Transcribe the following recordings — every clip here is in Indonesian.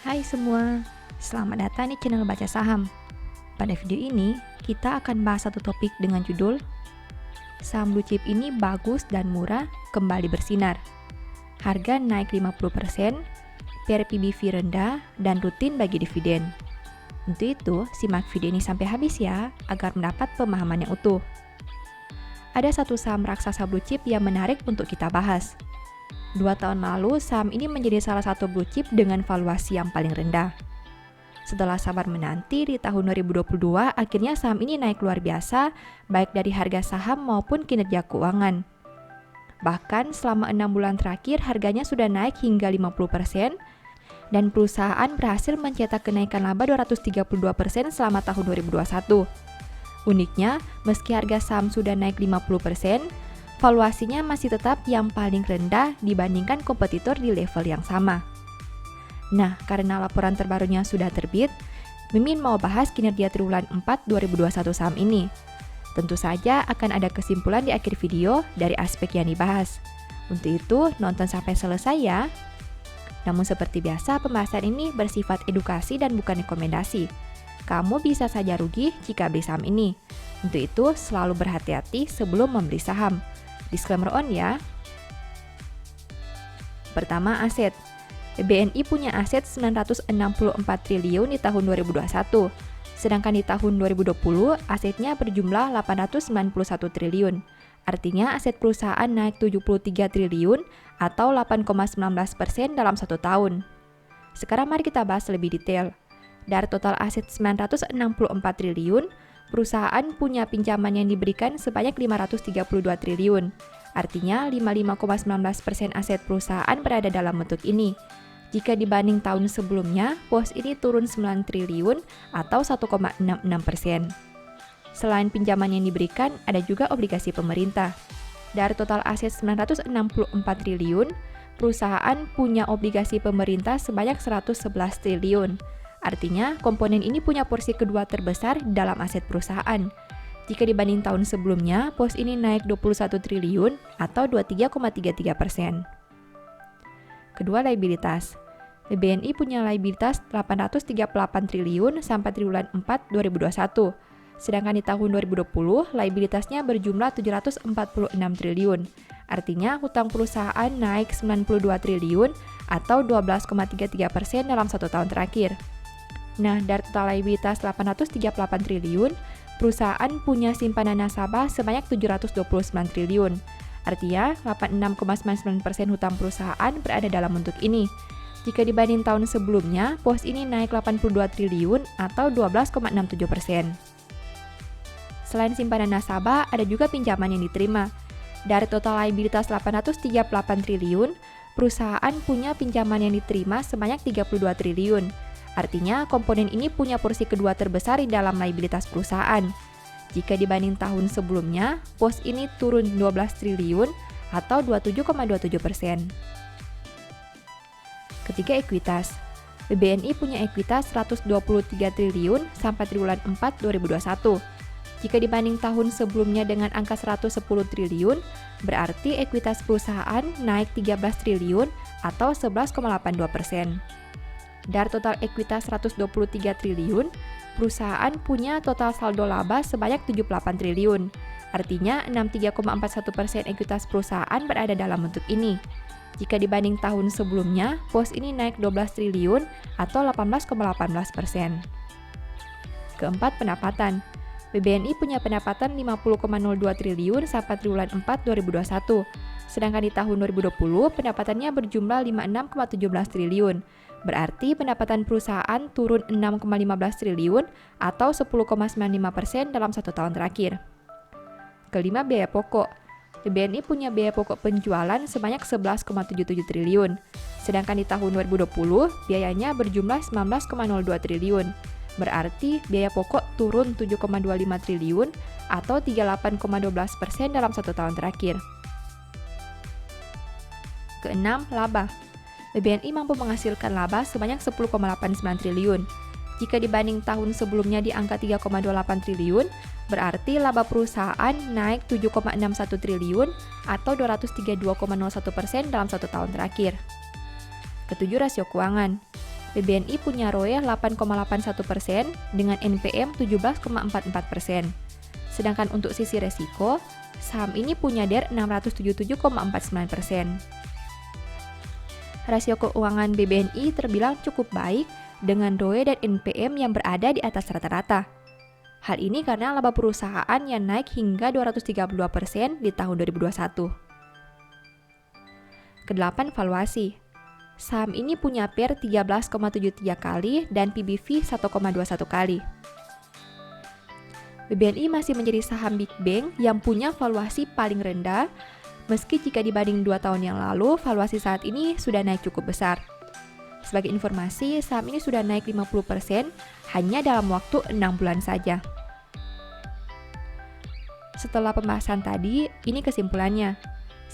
Hai semua, selamat datang di channel Baca Saham. Pada video ini, kita akan bahas satu topik dengan judul Saham blue chip ini bagus dan murah, kembali bersinar. Harga naik 50%, PRPBV rendah, dan rutin bagi dividen. Untuk itu, simak video ini sampai habis ya, agar mendapat pemahaman yang utuh. Ada satu saham raksasa blue chip yang menarik untuk kita bahas. 2 tahun lalu, saham ini menjadi salah satu blue chip dengan valuasi yang paling rendah. Setelah sabar menanti, di tahun 2022, akhirnya saham ini naik luar biasa, baik dari harga saham maupun kinerja keuangan. Bahkan selama 6 bulan terakhir, harganya sudah naik hingga 50%, dan perusahaan berhasil mencetak kenaikan laba 232% selama tahun 2021. Uniknya, meski harga saham sudah naik 50%, valuasinya masih tetap yang paling rendah dibandingkan kompetitor di level yang sama. Nah, karena laporan terbarunya sudah terbit, Mimin mau bahas kinerja triwulan 4 2021 saham ini. Tentu saja akan ada kesimpulan di akhir video dari aspek yang dibahas. Untuk itu, nonton sampai selesai ya. Namun seperti biasa, pembahasan ini bersifat edukasi dan bukan rekomendasi. Kamu bisa saja rugi jika beli saham ini. Untuk itu, selalu berhati-hati sebelum membeli saham. Disclaimer on ya. Pertama, aset. BNI punya aset 964 triliun di tahun 2021. Sedangkan di tahun 2020, asetnya berjumlah 891 triliun. Artinya aset perusahaan naik 73 triliun atau 8,19% dalam 1 tahun. Sekarang mari kita bahas lebih detail. Dari total aset 964 triliun, perusahaan punya pinjaman yang diberikan sebanyak 532 triliun. Artinya 55,19% aset perusahaan berada dalam bentuk ini. Jika dibanding tahun sebelumnya, pos ini turun 9 triliun atau 1,66%. Selain pinjaman yang diberikan, ada juga obligasi pemerintah. Dari total aset 964 triliun, perusahaan punya obligasi pemerintah sebanyak 111 triliun. Artinya, komponen ini punya porsi kedua terbesar dalam aset perusahaan. Jika dibanding tahun sebelumnya, pos ini naik 21 triliun atau 23,33%. Kedua, liabilitas. BNI punya liabilitas 838 triliun sampai triwulan 4 2021. Sedangkan di tahun 2020, liabilitasnya berjumlah 746 triliun. Artinya, hutang perusahaan naik 92 triliun atau 12,33% dalam 1 tahun terakhir. Nah, dari total liabilitas 838 triliun, perusahaan punya simpanan nasabah sebanyak 729 triliun. Artinya, 86,99% hutang perusahaan berada dalam bentuk ini. Jika dibanding tahun sebelumnya, pos ini naik 82 triliun atau 12,67%. Selain simpanan nasabah, ada juga pinjaman yang diterima. Dari total liabilitas 838 triliun, perusahaan punya pinjaman yang diterima sebanyak 32 triliun. Artinya, komponen ini punya porsi kedua terbesar di dalam liabilitas perusahaan. Jika dibanding tahun sebelumnya, pos ini turun 12 triliun atau 27,27%. Ketiga, ekuitas. BNI punya ekuitas 123 triliun sampai triwulan 4 2021. Jika dibanding tahun sebelumnya dengan angka 110 triliun, berarti ekuitas perusahaan naik 13 triliun atau 11,82%. Dari total ekuitas 123 triliun, perusahaan punya total saldo laba sebanyak 78 triliun. Artinya 63,41% ekuitas perusahaan berada dalam bentuk ini. Jika dibanding tahun sebelumnya, pos ini naik 12 triliun atau 18,18%. Keempat, pendapatan. BNI punya pendapatan 50,02 triliun sampai triwulan 4 2021. Sedangkan di tahun 2020, pendapatannya berjumlah 56,17 triliun. Berarti pendapatan perusahaan turun 6,15 triliun atau 10,95% dalam 1 tahun terakhir. Kelima, biaya pokok. BNI punya biaya pokok penjualan sebanyak 11,77 triliun. Sedangkan di tahun 2020, biayanya berjumlah 19,02 triliun. Berarti biaya pokok turun 7,25 triliun atau 38,12% dalam 1 tahun terakhir. Keenam, laba. BNI mampu menghasilkan laba sebanyak 10,89 triliun. Jika dibanding tahun sebelumnya di angka 3,28 triliun, berarti laba perusahaan naik 7,61 triliun atau 232,01% dalam 1 tahun terakhir. Ketujuh, rasio keuangan. BBNI punya ROE 8,81% dengan NPM 17,44%. Sedangkan untuk sisi resiko, saham ini punya DER 677,49%. Rasio keuangan BBNI terbilang cukup baik dengan ROE dan NPM yang berada di atas rata-rata. Hal ini karena laba perusahaan yang naik hingga 232% di tahun 2021. Kedelapan, valuasi. Saham ini punya PER 13,73 kali dan PBV 1,21 kali. BBNI masih menjadi saham Big Bank yang punya valuasi paling rendah, meski jika dibanding 2 tahun yang lalu, valuasi saat ini sudah naik cukup besar. Sebagai informasi, saham ini sudah naik 50% hanya dalam waktu 6 bulan saja. Setelah pembahasan tadi, ini kesimpulannya.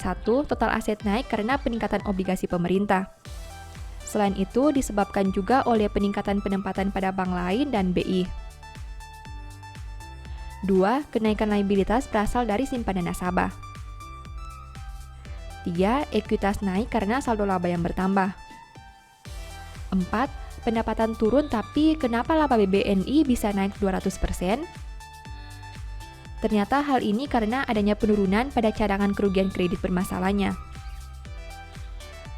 1. Total aset naik karena peningkatan obligasi pemerintah. Selain itu, disebabkan juga oleh peningkatan penempatan pada bank lain dan BI. 2. Kenaikan liabilitas berasal dari simpanan nasabah. 3. Ekuitas naik karena saldo laba yang bertambah. 4. Pendapatan turun tapi kenapa laba BBNI bisa naik 200%? Ternyata hal ini karena adanya penurunan pada cadangan kerugian kredit bermasalahnya.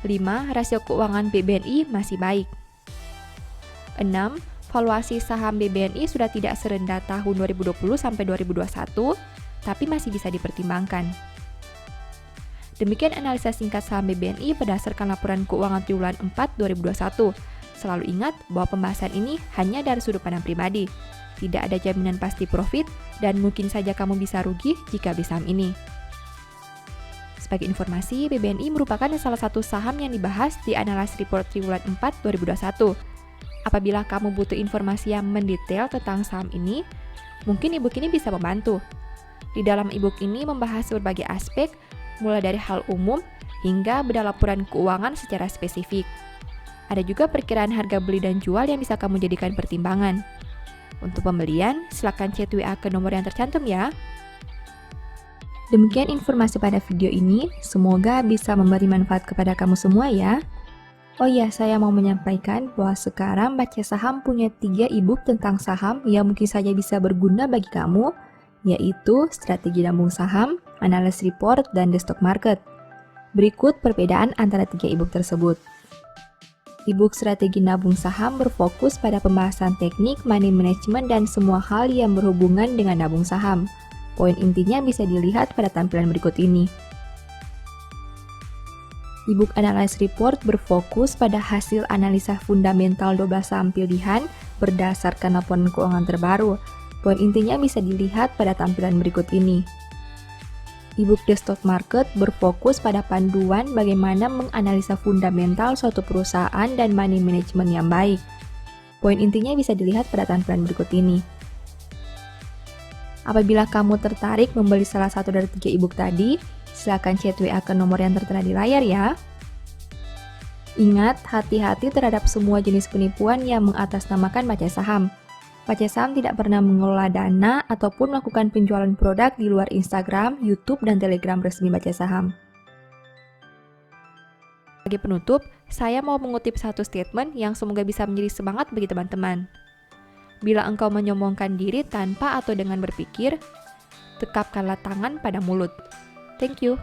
5. Rasio keuangan BBNI masih baik. 6. Valuasi saham BBNI sudah tidak serendah tahun 2020 sampai 2021, tapi masih bisa dipertimbangkan. Demikian analisa singkat saham BBNI berdasarkan laporan keuangan triwulan 4 2021. Selalu ingat bahwa pembahasan ini hanya dari sudut pandang pribadi. Tidak ada jaminan pasti profit dan mungkin saja kamu bisa rugi jika beli saham ini. Sebagai informasi, BBNI merupakan salah satu saham yang dibahas di Analyst Report triwulan 4 2021. Apabila kamu butuh informasi yang mendetail tentang saham ini, mungkin e-book ini bisa membantu. Di dalam e-book ini membahas berbagai aspek, mulai dari hal umum hingga beda laporan keuangan secara spesifik. Ada juga perkiraan harga beli dan jual yang bisa kamu jadikan pertimbangan. Untuk pembelian, silakan chat WA ke nomor yang tercantum ya. Demikian informasi pada video ini, semoga bisa memberi manfaat kepada kamu semua ya. Oh iya, saya mau menyampaikan bahwa sekarang Baca Saham punya 3 e-book tentang saham yang mungkin saja bisa berguna bagi kamu, yaitu Strategi Nabung Saham, Analyst Report, dan The Stock Market. Berikut perbedaan antara 3 e-book tersebut. E-book Strategi Nabung Saham berfokus pada pembahasan teknik, money management, dan semua hal yang berhubungan dengan nabung saham. Poin intinya bisa dilihat pada tampilan berikut ini. E-book Analyst Report berfokus pada hasil analisa fundamental 12 saham pilihan berdasarkan laporan keuangan terbaru. Poin intinya bisa dilihat pada tampilan berikut ini. E-book The Stock Market berfokus pada panduan bagaimana menganalisa fundamental suatu perusahaan dan money management yang baik. Poin intinya bisa dilihat pada tampilan berikut ini. Apabila kamu tertarik membeli salah satu dari 3 e-book tadi, silakan chat WA ke nomor yang tertera di layar ya. Ingat, hati-hati terhadap semua jenis penipuan yang mengatasnamakan baca saham. Baca Saham tidak pernah mengelola dana ataupun melakukan penjualan produk di luar Instagram, YouTube, dan Telegram resmi Baca Saham. Sebagai penutup, saya mau mengutip satu statement yang semoga bisa menjadi semangat bagi teman-teman. Bila engkau menyombongkan diri tanpa atau dengan berpikir, tekapkanlah tangan pada mulut. Thank you.